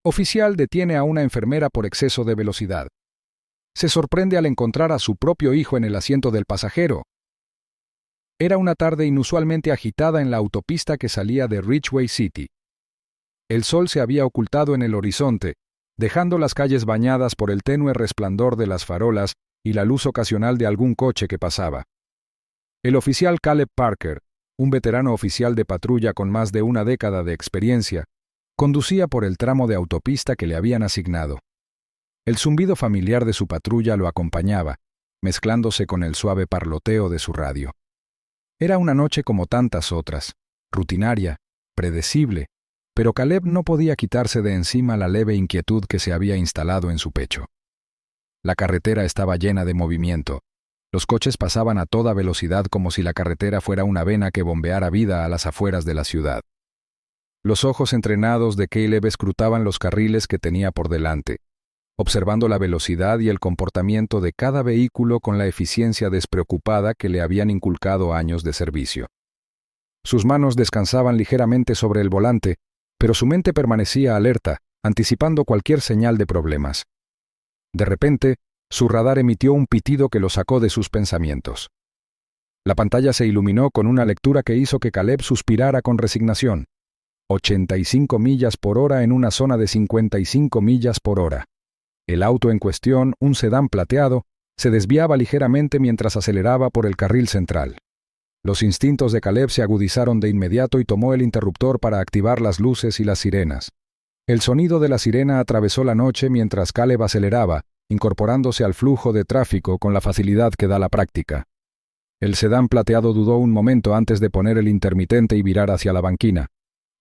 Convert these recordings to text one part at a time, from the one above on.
Oficial detiene a una enfermera por exceso de velocidad. Se sorprende al encontrar a su propio hijo en el asiento del pasajero. Era una tarde inusualmente agitada en la autopista que salía de Ridgeway City. El sol se había ocultado en el horizonte, dejando las calles bañadas por el tenue resplandor de las farolas y la luz ocasional de algún coche que pasaba. El oficial Caleb Parker, un veterano oficial de patrulla con más de una década de experiencia, conducía por el tramo de autopista que le habían asignado. El zumbido familiar de su patrulla lo acompañaba, mezclándose con el suave parloteo de su radio. Era una noche como tantas otras, rutinaria, predecible, pero Caleb no podía quitarse de encima la leve inquietud que se había instalado en su pecho. La carretera estaba llena de movimiento. Los coches pasaban a toda velocidad como si la carretera fuera una vena que bombeara vida a las afueras de la ciudad. Los ojos entrenados de Caleb escrutaban los carriles que tenía por delante, observando la velocidad y el comportamiento de cada vehículo con la eficiencia despreocupada que le habían inculcado años de servicio. Sus manos descansaban ligeramente sobre el volante, pero su mente permanecía alerta, anticipando cualquier señal de problemas. De repente, su radar emitió un pitido que lo sacó de sus pensamientos. La pantalla se iluminó con una lectura que hizo que Caleb suspirara con resignación. 85 millas por hora en una zona de 55 millas por hora. El auto en cuestión, un sedán plateado, se desviaba ligeramente mientras aceleraba por el carril central. Los instintos de Caleb se agudizaron de inmediato y tomó el interruptor para activar las luces y las sirenas. El sonido de la sirena atravesó la noche mientras Caleb aceleraba, incorporándose al flujo de tráfico con la facilidad que da la práctica. El sedán plateado dudó un momento antes de poner el intermitente y virar hacia la banquina.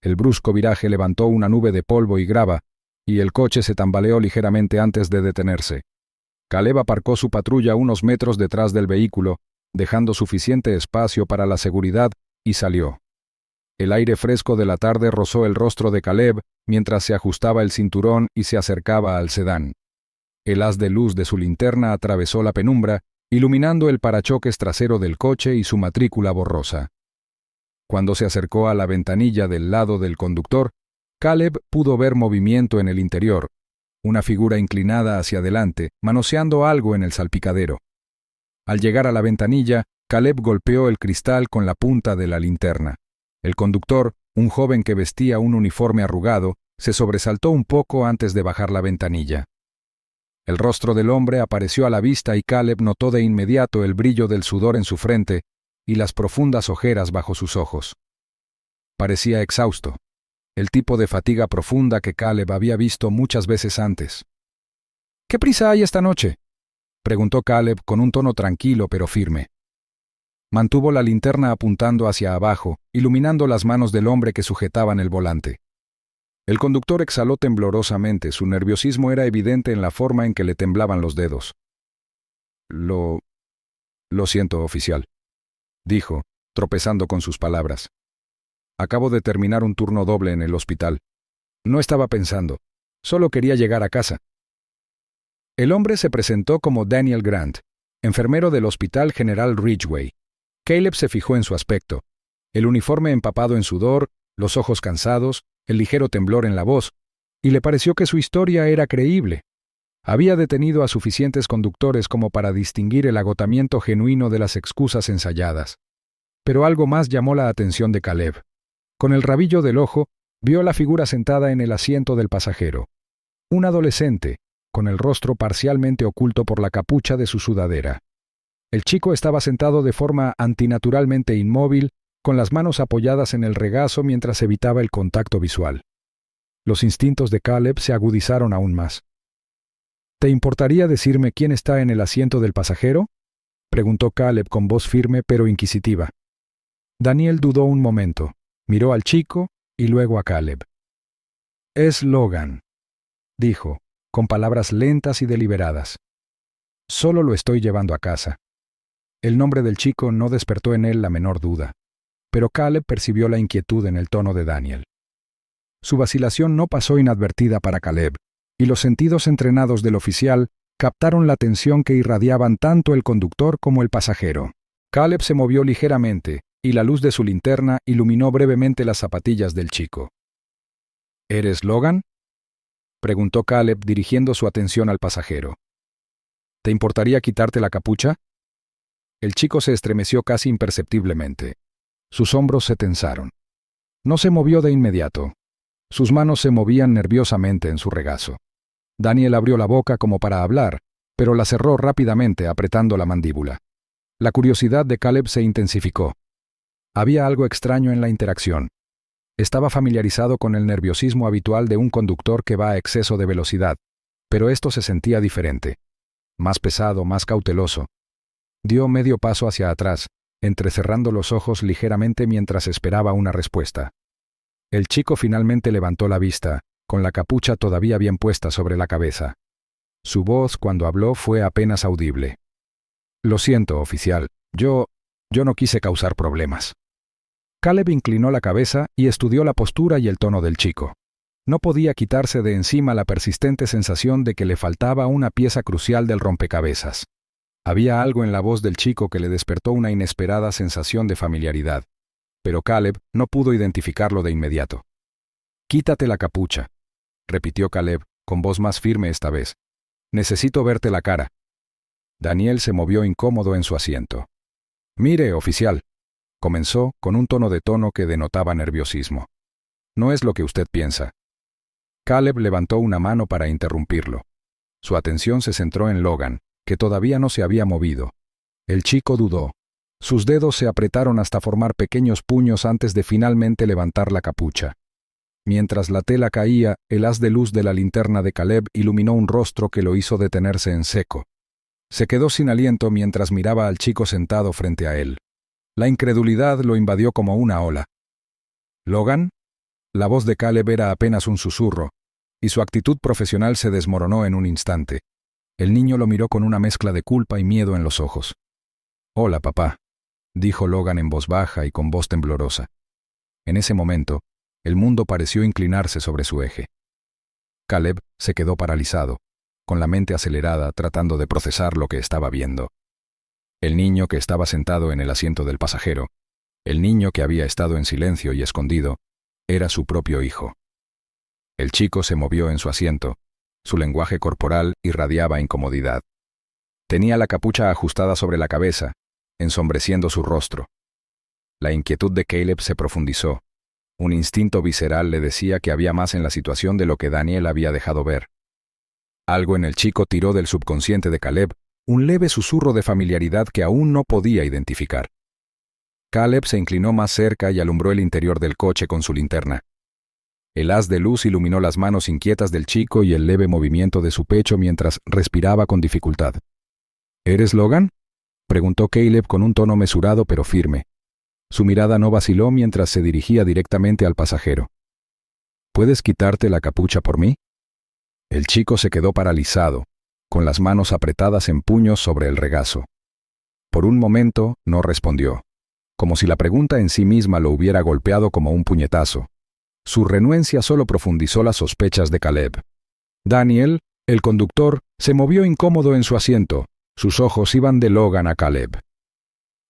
El brusco viraje levantó una nube de polvo y grava, y el coche se tambaleó ligeramente antes de detenerse. Caleb aparcó su patrulla unos metros detrás del vehículo, dejando suficiente espacio para la seguridad, y salió. El aire fresco de la tarde rozó el rostro de Caleb mientras se ajustaba el cinturón y se acercaba al sedán. El haz de luz de su linterna atravesó la penumbra, iluminando el parachoques trasero del coche y su matrícula borrosa. Cuando se acercó a la ventanilla del lado del conductor, Caleb pudo ver movimiento en el interior, una figura inclinada hacia adelante, manoseando algo en el salpicadero. Al llegar a la ventanilla, Caleb golpeó el cristal con la punta de la linterna. El conductor, un joven que vestía un uniforme arrugado, se sobresaltó un poco antes de bajar la ventanilla. El rostro del hombre apareció a la vista y Caleb notó de inmediato el brillo del sudor en su frente y las profundas ojeras bajo sus ojos. Parecía exhausto, el tipo de fatiga profunda que Caleb había visto muchas veces antes. «¿Qué prisa hay esta noche?», preguntó Caleb con un tono tranquilo pero firme. Mantuvo la linterna apuntando hacia abajo, iluminando las manos del hombre que sujetaban el volante. El conductor exhaló temblorosamente, su nerviosismo era evidente en la forma en que le temblaban los dedos. Lo siento, oficial», dijo, tropezando con sus palabras. «Acabo de terminar un turno doble en el hospital. No estaba pensando, solo quería llegar a casa». El hombre se presentó como Daniel Grant, enfermero del Hospital General Ridgeway. Caleb se fijó en su aspecto, el uniforme empapado en sudor, los ojos cansados, el ligero temblor en la voz, y le pareció que su historia era creíble. Había detenido a suficientes conductores como para distinguir el agotamiento genuino de las excusas ensayadas. Pero algo más llamó la atención de Caleb. Con el rabillo del ojo, vio la figura sentada en el asiento del pasajero. Un adolescente, con el rostro parcialmente oculto por la capucha de su sudadera. El chico estaba sentado de forma antinaturalmente inmóvil, con las manos apoyadas en el regazo mientras evitaba el contacto visual. Los instintos de Caleb se agudizaron aún más. «¿Te importaría decirme quién está en el asiento del pasajero?», preguntó Caleb con voz firme pero inquisitiva. Daniel dudó un momento, miró al chico y luego a Caleb. «Es Logan», dijo, con palabras lentas y deliberadas. «Solo lo estoy llevando a casa». El nombre del chico no despertó en él la menor duda, pero Caleb percibió la inquietud en el tono de Daniel. Su vacilación no pasó inadvertida para Caleb, y los sentidos entrenados del oficial captaron la tensión que irradiaban tanto el conductor como el pasajero. Caleb se movió ligeramente, y la luz de su linterna iluminó brevemente las zapatillas del chico. «¿Eres Logan?», preguntó Caleb dirigiendo su atención al pasajero. ¿Te importaría quitarte la capucha? El chico se estremeció casi imperceptiblemente. Sus hombros se tensaron. No se movió de inmediato. Sus manos se movían nerviosamente en su regazo. Daniel abrió la boca como para hablar, pero la cerró rápidamente apretando la mandíbula. La curiosidad de Caleb se intensificó. Había algo extraño en la interacción. Estaba familiarizado con el nerviosismo habitual de un conductor que va a exceso de velocidad, pero esto se sentía diferente. Más pesado, más cauteloso. Dio medio paso hacia atrás, entrecerrando los ojos ligeramente mientras esperaba una respuesta. El chico finalmente levantó la vista, con la capucha todavía bien puesta sobre la cabeza. Su voz, cuando habló, fue apenas audible. Lo siento, oficial. Yo no quise causar problemas. Caleb inclinó la cabeza y estudió la postura y el tono del chico. No podía quitarse de encima la persistente sensación de que le faltaba una pieza crucial del rompecabezas. Había algo en la voz del chico que le despertó una inesperada sensación de familiaridad, pero Caleb no pudo identificarlo de inmediato. «Quítate la capucha», repitió Caleb, con voz más firme esta vez. «Necesito verte la cara». Daniel se movió incómodo en su asiento. «Mire, oficial», comenzó con un tono que denotaba nerviosismo. «No es lo que usted piensa». Caleb levantó una mano para interrumpirlo. Su atención se centró en Logan, que todavía no se había movido. El chico dudó. Sus dedos se apretaron hasta formar pequeños puños antes de finalmente levantar la capucha. Mientras la tela caía, el haz de luz de la linterna de Caleb iluminó un rostro que lo hizo detenerse en seco. Se quedó sin aliento mientras miraba al chico sentado frente a él. La incredulidad lo invadió como una ola. ¿Logan? La voz de Caleb era apenas un susurro, y su actitud profesional se desmoronó en un instante. El niño lo miró con una mezcla de culpa y miedo en los ojos. «Hola, papá», dijo Logan en voz baja y con voz temblorosa. En ese momento, el mundo pareció inclinarse sobre su eje. Caleb se quedó paralizado, con la mente acelerada tratando de procesar lo que estaba viendo. El niño que estaba sentado en el asiento del pasajero, el niño que había estado en silencio y escondido, era su propio hijo. El chico se movió en su asiento. Su lenguaje corporal irradiaba incomodidad. Tenía la capucha ajustada sobre la cabeza, ensombreciendo su rostro. La inquietud de Caleb se profundizó. Un instinto visceral le decía que había más en la situación de lo que Daniel había dejado ver. Algo en el chico tiró del subconsciente de Caleb un leve susurro de familiaridad que aún no podía identificar. Caleb se inclinó más cerca y alumbró el interior del coche con su linterna. El haz de luz iluminó las manos inquietas del chico y el leve movimiento de su pecho mientras respiraba con dificultad. ¿Eres Logan?, preguntó Caleb con un tono mesurado pero firme. Su mirada no vaciló mientras se dirigía directamente al pasajero. ¿Puedes quitarte la capucha por mí? El chico se quedó paralizado, con las manos apretadas en puños sobre el regazo. Por un momento no respondió, como si la pregunta en sí misma lo hubiera golpeado como un puñetazo. Su renuencia solo profundizó las sospechas de Caleb. Daniel, el conductor, se movió incómodo en su asiento. Sus ojos iban de Logan a Caleb.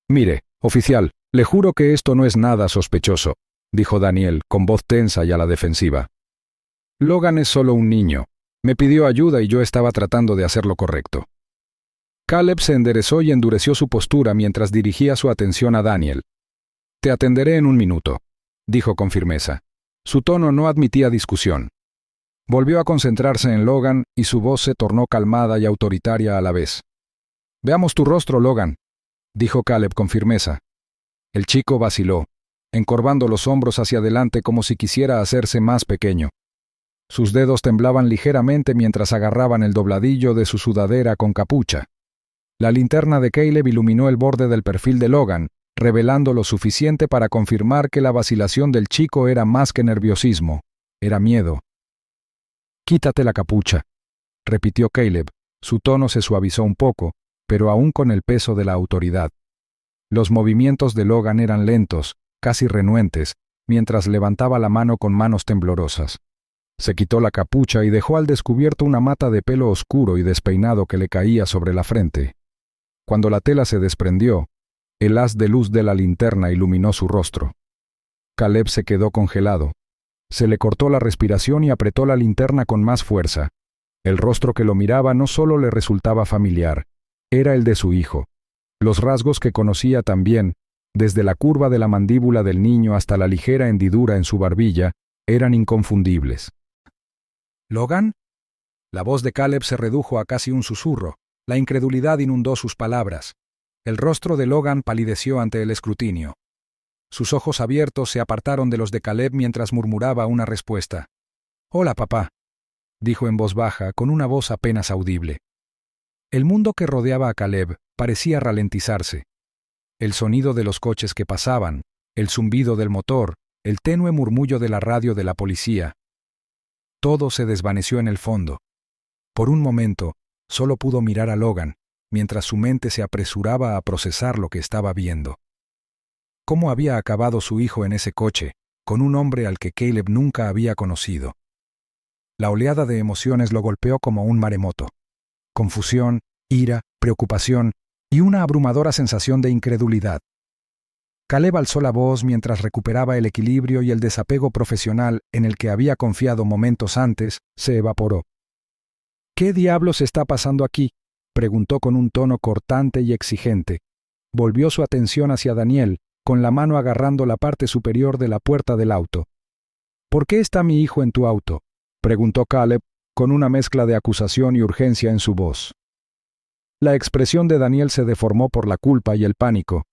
«Mire, oficial, le juro que esto no es nada sospechoso», dijo Daniel, con voz tensa y a la defensiva. «Logan es solo un niño. Me pidió ayuda y yo estaba tratando de hacer lo correcto». Caleb se enderezó y endureció su postura mientras dirigía su atención a Daniel. «Te atenderé en un minuto», dijo con firmeza. Su tono no admitía discusión. Volvió a concentrarse en Logan y su voz se tornó calmada y autoritaria a la vez. «Veamos tu rostro, Logan», dijo Caleb con firmeza. El chico vaciló, encorvando los hombros hacia adelante como si quisiera hacerse más pequeño. Sus dedos temblaban ligeramente mientras agarraban el dobladillo de su sudadera con capucha. La linterna de Caleb iluminó el borde del perfil de Logan, revelando lo suficiente para confirmar que la vacilación del chico era más que nerviosismo, era miedo. «Quítate la capucha», repitió Caleb. Su tono se suavizó un poco, pero aún con el peso de la autoridad. Los movimientos de Logan eran lentos, casi renuentes, mientras levantaba la mano con manos temblorosas. Se quitó la capucha y dejó al descubierto una mata de pelo oscuro y despeinado que le caía sobre la frente. Cuando la tela se desprendió, el haz de luz de la linterna iluminó su rostro. Caleb se quedó congelado. Se le cortó la respiración y apretó la linterna con más fuerza. El rostro que lo miraba no solo le resultaba familiar, era el de su hijo. Los rasgos que conocía también, desde la curva de la mandíbula del niño hasta la ligera hendidura en su barbilla, eran inconfundibles. ¿Logan? La voz de Caleb se redujo a casi un susurro. La incredulidad inundó sus palabras. El rostro de Logan palideció ante el escrutinio. Sus ojos abiertos se apartaron de los de Caleb mientras murmuraba una respuesta. «Hola, papá», dijo en voz baja, con una voz apenas audible. El mundo que rodeaba a Caleb parecía ralentizarse. El sonido de los coches que pasaban, el zumbido del motor, el tenue murmullo de la radio de la policía. Todo se desvaneció en el fondo. Por un momento, solo pudo mirar a Logan, mientras su mente se apresuraba a procesar lo que estaba viendo. ¿Cómo había acabado su hijo en ese coche, con un hombre al que Caleb nunca había conocido? La oleada de emociones lo golpeó como un maremoto. Confusión, ira, preocupación y una abrumadora sensación de incredulidad. Caleb alzó la voz mientras recuperaba el equilibrio y el desapego profesional en el que había confiado momentos antes se evaporó. «¿Qué diablos está pasando aquí?», preguntó con un tono cortante y exigente. Volvió su atención hacia Daniel, con la mano agarrando la parte superior de la puerta del auto. «¿Por qué está mi hijo en tu auto?», preguntó Caleb, con una mezcla de acusación y urgencia en su voz. La expresión de Daniel se deformó por la culpa y el pánico.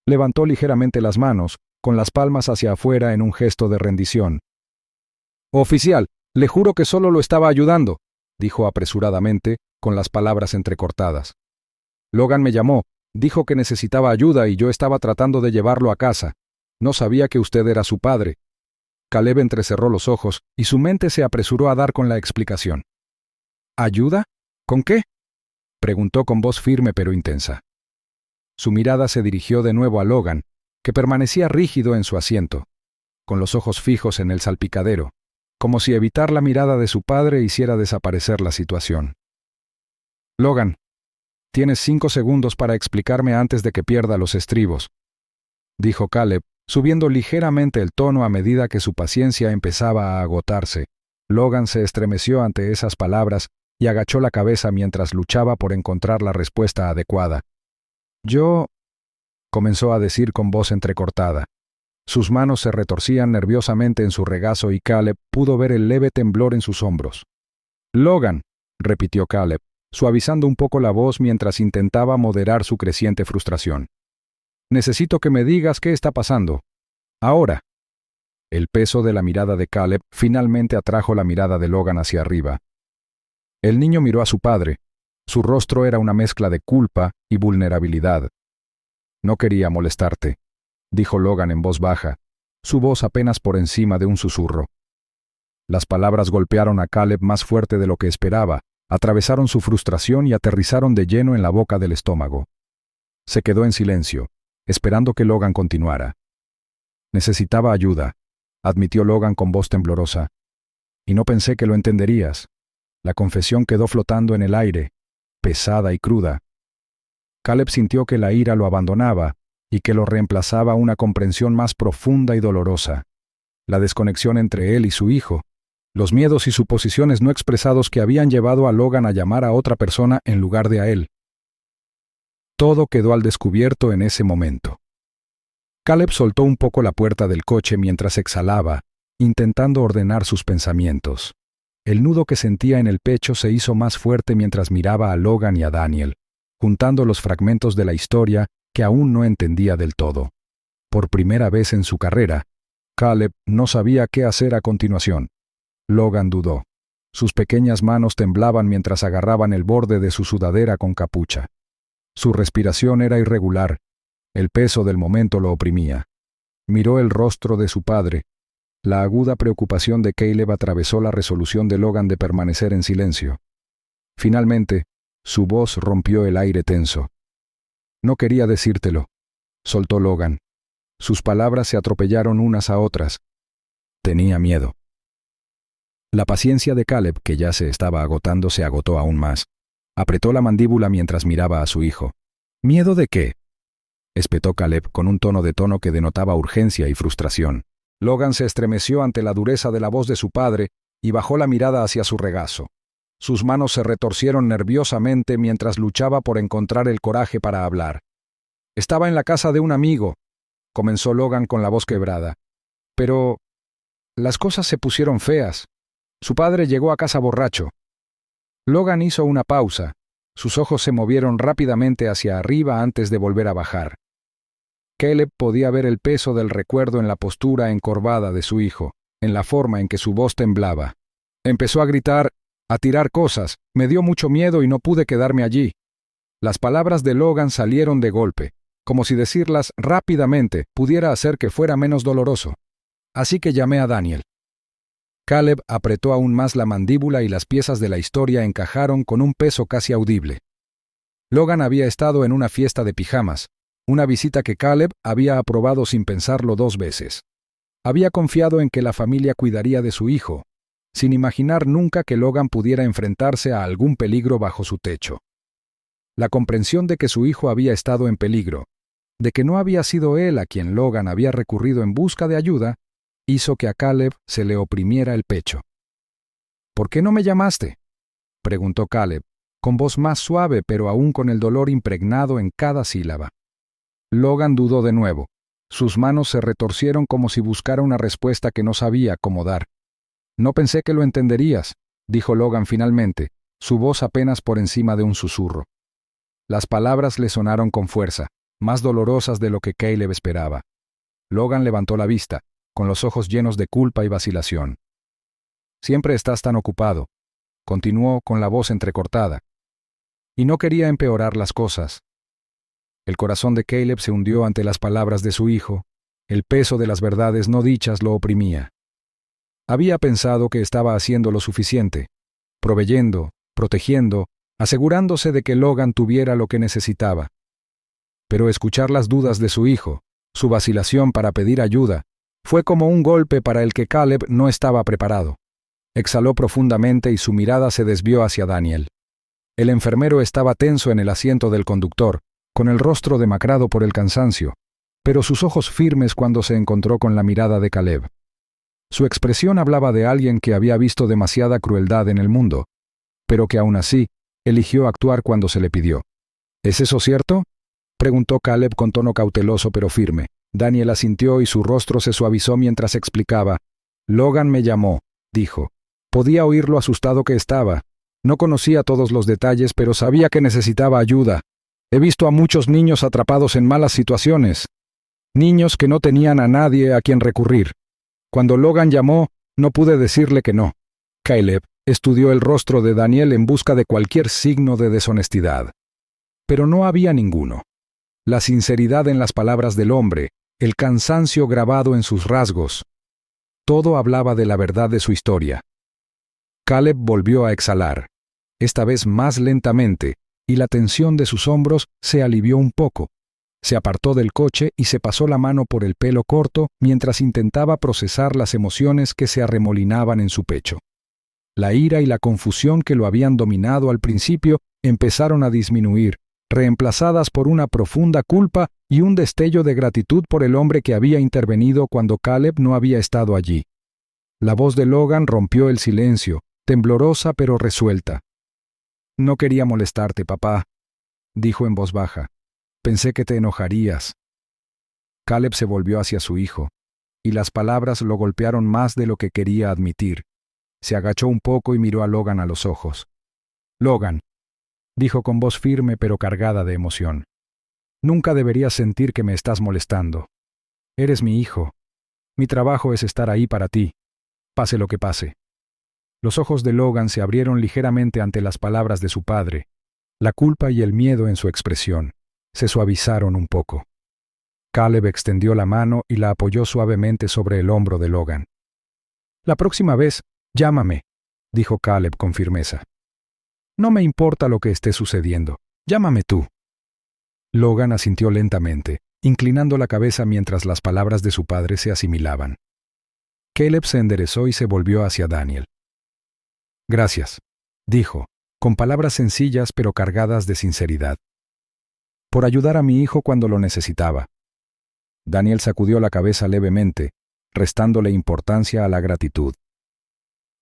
Levantó ligeramente las manos, con las palmas hacia afuera en un gesto de rendición. «Oficial, le juro que solo lo estaba ayudando», dijo apresuradamente, con las palabras entrecortadas. «Logan me llamó, dijo que necesitaba ayuda y yo estaba tratando de llevarlo a casa. No sabía que usted era su padre». Caleb entrecerró los ojos y su mente se apresuró a dar con la explicación. «¿Ayuda? ¿Con qué?», preguntó con voz firme pero intensa. Su mirada se dirigió de nuevo a Logan, que permanecía rígido en su asiento, con los ojos fijos en el salpicadero, como si evitar la mirada de su padre hiciera desaparecer la situación. «Logan, tienes 5 segundos para explicarme antes de que pierda los estribos», dijo Caleb, subiendo ligeramente el tono a medida que su paciencia empezaba a agotarse. Logan se estremeció ante esas palabras y agachó la cabeza mientras luchaba por encontrar la respuesta adecuada. «Yo», comenzó a decir con voz entrecortada. Sus manos se retorcían nerviosamente en su regazo y Caleb pudo ver el leve temblor en sus hombros. «Logan», repitió Caleb, suavizando un poco la voz mientras intentaba moderar su creciente frustración. «Necesito que me digas qué está pasando. Ahora». El peso de la mirada de Caleb finalmente atrajo la mirada de Logan hacia arriba. El niño miró a su padre. Su rostro era una mezcla de culpa y vulnerabilidad. «No quería molestarte», dijo Logan en voz baja, su voz apenas por encima de un susurro. Las palabras golpearon a Caleb más fuerte de lo que esperaba, atravesaron su frustración y aterrizaron de lleno en la boca del estómago. Se quedó en silencio, esperando que Logan continuara. «Necesitaba ayuda», admitió Logan con voz temblorosa. «Y no pensé que lo entenderías». La confesión quedó flotando en el aire, pesada y cruda. Caleb sintió que la ira lo abandonaba y que lo reemplazaba una comprensión más profunda y dolorosa. La desconexión entre él y su hijo, los miedos y suposiciones no expresados que habían llevado a Logan a llamar a otra persona en lugar de a él. Todo quedó al descubierto en ese momento. Caleb soltó un poco la puerta del coche mientras exhalaba, intentando ordenar sus pensamientos. El nudo que sentía en el pecho se hizo más fuerte mientras miraba a Logan y a Daniel, juntando los fragmentos de la historia que aún no entendía del todo. Por primera vez en su carrera, Caleb no sabía qué hacer a continuación. Logan dudó. Sus pequeñas manos temblaban mientras agarraban el borde de su sudadera con capucha. Su respiración era irregular. El peso del momento lo oprimía. Miró el rostro de su padre. La aguda preocupación de Caleb atravesó la resolución de Logan de permanecer en silencio. Finalmente, su voz rompió el aire tenso. «No quería decírtelo», soltó Logan. Sus palabras se atropellaron unas a otras. Tenía miedo. La paciencia de Caleb, que ya se estaba agotando, se agotó aún más. Apretó la mandíbula mientras miraba a su hijo. «¿Miedo de qué?», espetó Caleb con un tono que denotaba urgencia y frustración. Logan se estremeció ante la dureza de la voz de su padre y bajó la mirada hacia su regazo. Sus manos se retorcieron nerviosamente mientras luchaba por encontrar el coraje para hablar. «Estaba en la casa de un amigo», comenzó Logan con la voz quebrada. «Pero las cosas se pusieron feas. Su padre llegó a casa borracho». Logan hizo una pausa. Sus ojos se movieron rápidamente hacia arriba antes de volver a bajar. Caleb podía ver el peso del recuerdo en la postura encorvada de su hijo, en la forma en que su voz temblaba. Empezó a gritar, a tirar cosas, me dio mucho miedo y no pude quedarme allí. Las palabras de Logan salieron de golpe, como si decirlas rápidamente pudiera hacer que fuera menos doloroso. Así que llamé a Daniel. Caleb apretó aún más la mandíbula y las piezas de la historia encajaron con un peso casi audible. Logan había estado en una fiesta de pijamas, una visita que Caleb había aprobado sin pensarlo 2 veces. Había confiado en que la familia cuidaría de su hijo, sin imaginar nunca que Logan pudiera enfrentarse a algún peligro bajo su techo. La comprensión de que su hijo había estado en peligro, de que no había sido él a quien Logan había recurrido en busca de ayuda, hizo que a Caleb se le oprimiera el pecho. «¿Por qué no me llamaste?», preguntó Caleb, con voz más suave pero aún con el dolor impregnado en cada sílaba. Logan dudó de nuevo. Sus manos se retorcieron como si buscara una respuesta que no sabía cómo dar. «No pensé que lo entenderías», dijo Logan finalmente, su voz apenas por encima de un susurro. Las palabras le sonaron con fuerza, más dolorosas de lo que Caleb esperaba. Logan levantó la vista, con los ojos llenos de culpa y vacilación. «Siempre estás tan ocupado», continuó con la voz entrecortada. Y no quería empeorar las cosas. El corazón de Caleb se hundió ante las palabras de su hijo. El peso de las verdades no dichas lo oprimía. Había pensado que estaba haciendo lo suficiente, proveyendo, protegiendo, asegurándose de que Logan tuviera lo que necesitaba. Pero escuchar las dudas de su hijo, su vacilación para pedir ayuda, fue como un golpe para el que Caleb no estaba preparado. Exhaló profundamente y su mirada se desvió hacia Daniel. El enfermero estaba tenso en el asiento del conductor, con el rostro demacrado por el cansancio, pero sus ojos firmes cuando se encontró con la mirada de Caleb. Su expresión hablaba de alguien que había visto demasiada crueldad en el mundo, pero que aún así eligió actuar cuando se le pidió. «¿Es eso cierto?», preguntó Caleb con tono cauteloso pero firme. Daniel asintió y su rostro se suavizó mientras explicaba. «Logan me llamó», dijo. Podía oír lo asustado que estaba. No conocía todos los detalles, pero sabía que necesitaba ayuda. He visto a muchos niños atrapados en malas situaciones. Niños que no tenían a nadie a quien recurrir. Cuando Logan llamó, no pude decirle que no. Caleb estudió el rostro de Daniel en busca de cualquier signo de deshonestidad. Pero no había ninguno. La sinceridad en las palabras del hombre, el cansancio grabado en sus rasgos. Todo hablaba de la verdad de su historia. Caleb volvió a exhalar, esta vez más lentamente, y la tensión de sus hombros se alivió un poco. Se apartó del coche y se pasó la mano por el pelo corto mientras intentaba procesar las emociones que se arremolinaban en su pecho. La ira y la confusión que lo habían dominado al principio empezaron a disminuir, reemplazadas por una profunda culpa y un destello de gratitud por el hombre que había intervenido cuando Caleb no había estado allí. La voz de Logan rompió el silencio, temblorosa pero resuelta. «No quería molestarte, papá», dijo en voz baja. «Pensé que te enojarías». Caleb se volvió hacia su hijo, y las palabras lo golpearon más de lo que quería admitir. Se agachó un poco y miró a Logan a los ojos. «Logan», dijo con voz firme pero cargada de emoción, «nunca deberías sentir que me estás molestando. Eres mi hijo. Mi trabajo es estar ahí para ti, pase lo que pase». Los ojos de Logan se abrieron ligeramente ante las palabras de su padre. La culpa y el miedo en su expresión se suavizaron un poco. Caleb extendió la mano y la apoyó suavemente sobre el hombro de Logan. «La próxima vez, llámame», dijo Caleb con firmeza. «No me importa lo que esté sucediendo. Llámame tú». Logan asintió lentamente, inclinando la cabeza mientras las palabras de su padre se asimilaban. Caleb se enderezó y se volvió hacia Daniel. «Gracias», dijo, con palabras sencillas pero cargadas de sinceridad. «Por ayudar a mi hijo cuando lo necesitaba». Daniel sacudió la cabeza levemente, restándole importancia a la gratitud.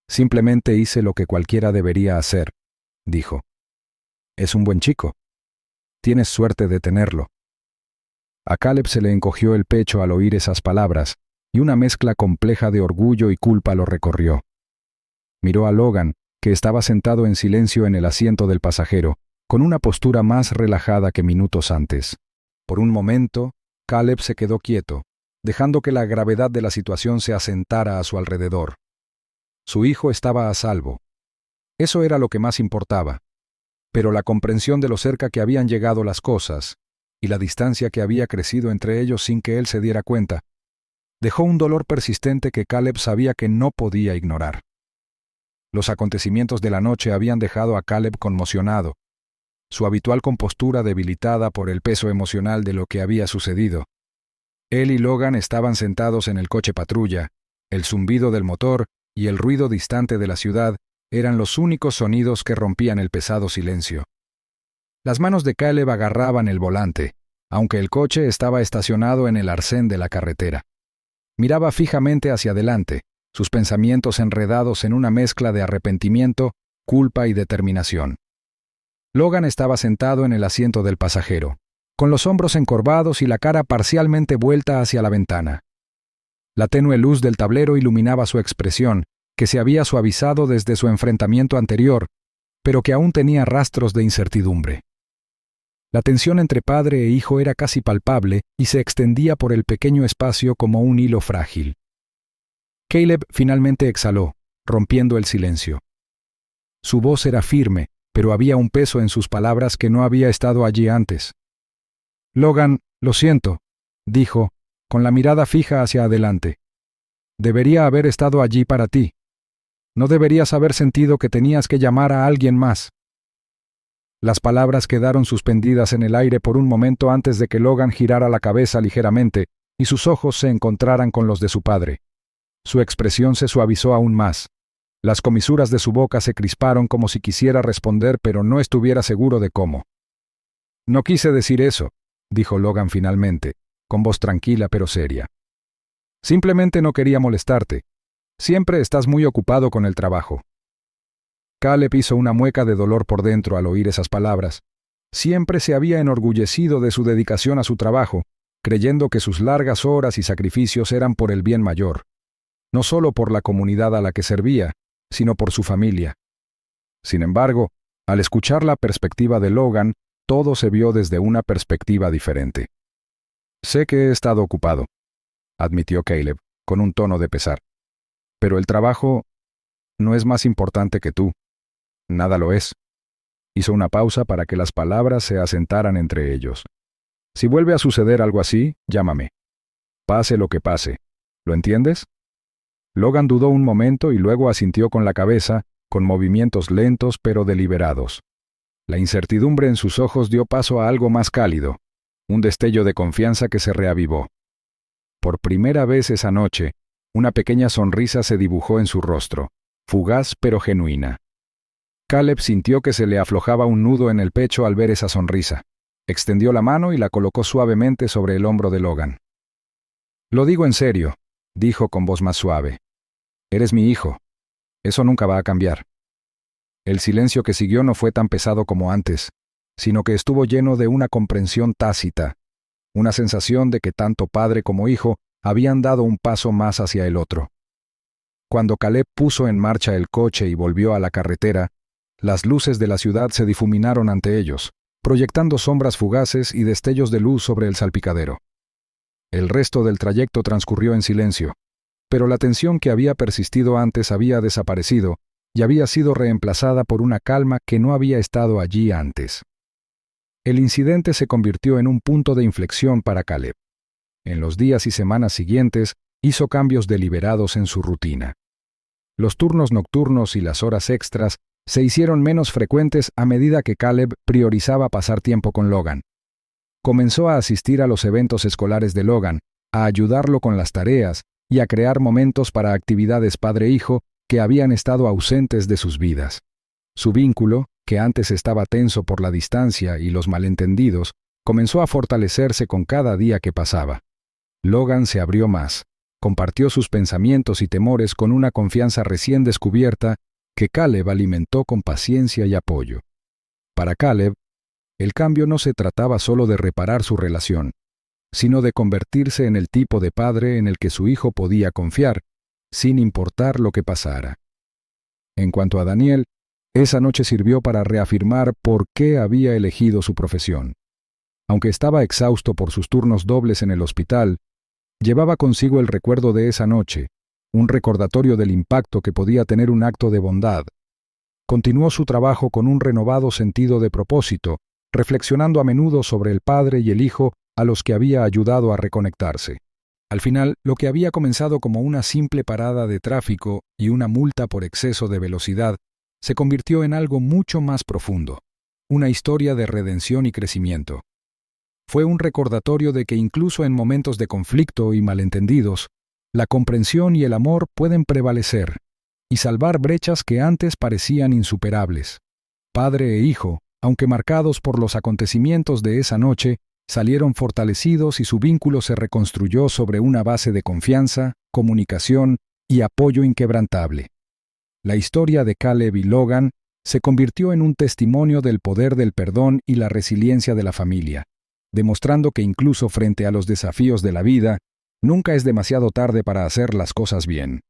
Simplemente hice lo que cualquiera debería hacer, dijo. Es un buen chico. Tienes suerte de tenerlo. A Caleb se le encogió el pecho al oír esas palabras, y una mezcla compleja de orgullo y culpa lo recorrió. Miró a Logan, que estaba sentado en silencio en el asiento del pasajero, con una postura más relajada que minutos antes. Por un momento, Caleb se quedó quieto, dejando que la gravedad de la situación se asentara a su alrededor. Su hijo estaba a salvo. Eso era lo que más importaba. Pero la comprensión de lo cerca que habían llegado las cosas, y la distancia que había crecido entre ellos sin que él se diera cuenta, dejó un dolor persistente que Caleb sabía que no podía ignorar. Los acontecimientos de la noche habían dejado a Caleb conmocionado, su habitual compostura debilitada por el peso emocional de lo que había sucedido. Él y Logan estaban sentados en el coche patrulla, el zumbido del motor y el ruido distante de la ciudad eran los únicos sonidos que rompían el pesado silencio. Las manos de Caleb agarraban el volante, aunque el coche estaba estacionado en el arcén de la carretera. Miraba fijamente hacia adelante, sus pensamientos enredados en una mezcla de arrepentimiento, culpa y determinación. Logan estaba sentado en el asiento del pasajero, con los hombros encorvados y la cara parcialmente vuelta hacia la ventana. La tenue luz del tablero iluminaba su expresión, que se había suavizado desde su enfrentamiento anterior, pero que aún tenía rastros de incertidumbre. La tensión entre padre e hijo era casi palpable y se extendía por el pequeño espacio como un hilo frágil. Caleb finalmente exhaló, rompiendo el silencio. Su voz era firme, pero había un peso en sus palabras que no había estado allí antes. Logan, lo siento, dijo, con la mirada fija hacia adelante. Debería haber estado allí para ti. No deberías haber sentido que tenías que llamar a alguien más. Las palabras quedaron suspendidas en el aire por un momento antes de que Logan girara la cabeza ligeramente y sus ojos se encontraran con los de su padre. Su expresión se suavizó aún más. Las comisuras de su boca se crisparon como si quisiera responder, pero no estuviera seguro de cómo. No quise decir eso, dijo Logan finalmente, con voz tranquila pero seria. Simplemente no quería molestarte. Siempre estás muy ocupado con el trabajo. Caleb hizo una mueca de dolor por dentro al oír esas palabras. Siempre se había enorgullecido de su dedicación a su trabajo, creyendo que sus largas horas y sacrificios eran por el bien mayor. No solo por la comunidad a la que servía, sino por su familia. Sin embargo, al escuchar la perspectiva de Logan, todo se vio desde una perspectiva diferente. Sé que he estado ocupado, admitió Caleb, con un tono de pesar. Pero el trabajo no es más importante que tú. Nada lo es. Hizo una pausa para que las palabras se asentaran entre ellos. Si vuelve a suceder algo así, llámame. Pase lo que pase. ¿Lo entiendes? Logan dudó un momento y luego asintió con la cabeza, con movimientos lentos pero deliberados. La incertidumbre en sus ojos dio paso a algo más cálido, un destello de confianza que se reavivó. Por primera vez esa noche, una pequeña sonrisa se dibujó en su rostro, fugaz pero genuina. Caleb sintió que se le aflojaba un nudo en el pecho al ver esa sonrisa. Extendió la mano y la colocó suavemente sobre el hombro de Logan. Lo digo en serio, dijo con voz más suave. Eres mi hijo. Eso nunca va a cambiar. El silencio que siguió no fue tan pesado como antes, sino que estuvo lleno de una comprensión tácita, una sensación de que tanto padre como hijo habían dado un paso más hacia el otro. Cuando Caleb puso en marcha el coche y volvió a la carretera, las luces de la ciudad se difuminaron ante ellos, proyectando sombras fugaces y destellos de luz sobre el salpicadero. El resto del trayecto transcurrió en silencio, pero la tensión que había persistido antes había desaparecido y había sido reemplazada por una calma que no había estado allí antes. El incidente se convirtió en un punto de inflexión para Caleb. En los días y semanas siguientes, hizo cambios deliberados en su rutina. Los turnos nocturnos y las horas extras se hicieron menos frecuentes a medida que Caleb priorizaba pasar tiempo con Logan. Comenzó a asistir a los eventos escolares de Logan, a ayudarlo con las tareas y a crear momentos para actividades padre-hijo que habían estado ausentes de sus vidas. Su vínculo, que antes estaba tenso por la distancia y los malentendidos, comenzó a fortalecerse con cada día que pasaba. Logan se abrió más, compartió sus pensamientos y temores con una confianza recién descubierta que Caleb alimentó con paciencia y apoyo. Para Caleb, el cambio no se trataba solo de reparar su relación, sino de convertirse en el tipo de padre en el que su hijo podía confiar, sin importar lo que pasara. En cuanto a Daniel, esa noche sirvió para reafirmar por qué había elegido su profesión. Aunque estaba exhausto por sus turnos dobles en el hospital, llevaba consigo el recuerdo de esa noche, un recordatorio del impacto que podía tener un acto de bondad. Continuó su trabajo con un renovado sentido de propósito, reflexionando a menudo sobre el padre y el hijo a los que había ayudado a reconectarse. Al final, lo que había comenzado como una simple parada de tráfico y una multa por exceso de velocidad, se convirtió en algo mucho más profundo, una historia de redención y crecimiento. Fue un recordatorio de que incluso en momentos de conflicto y malentendidos, la comprensión y el amor pueden prevalecer y salvar brechas que antes parecían insuperables. Padre e hijo, aunque marcados por los acontecimientos de esa noche, salieron fortalecidos y su vínculo se reconstruyó sobre una base de confianza, comunicación y apoyo inquebrantable. La historia de Caleb y Logan se convirtió en un testimonio del poder del perdón y la resiliencia de la familia, demostrando que incluso frente a los desafíos de la vida, nunca es demasiado tarde para hacer las cosas bien.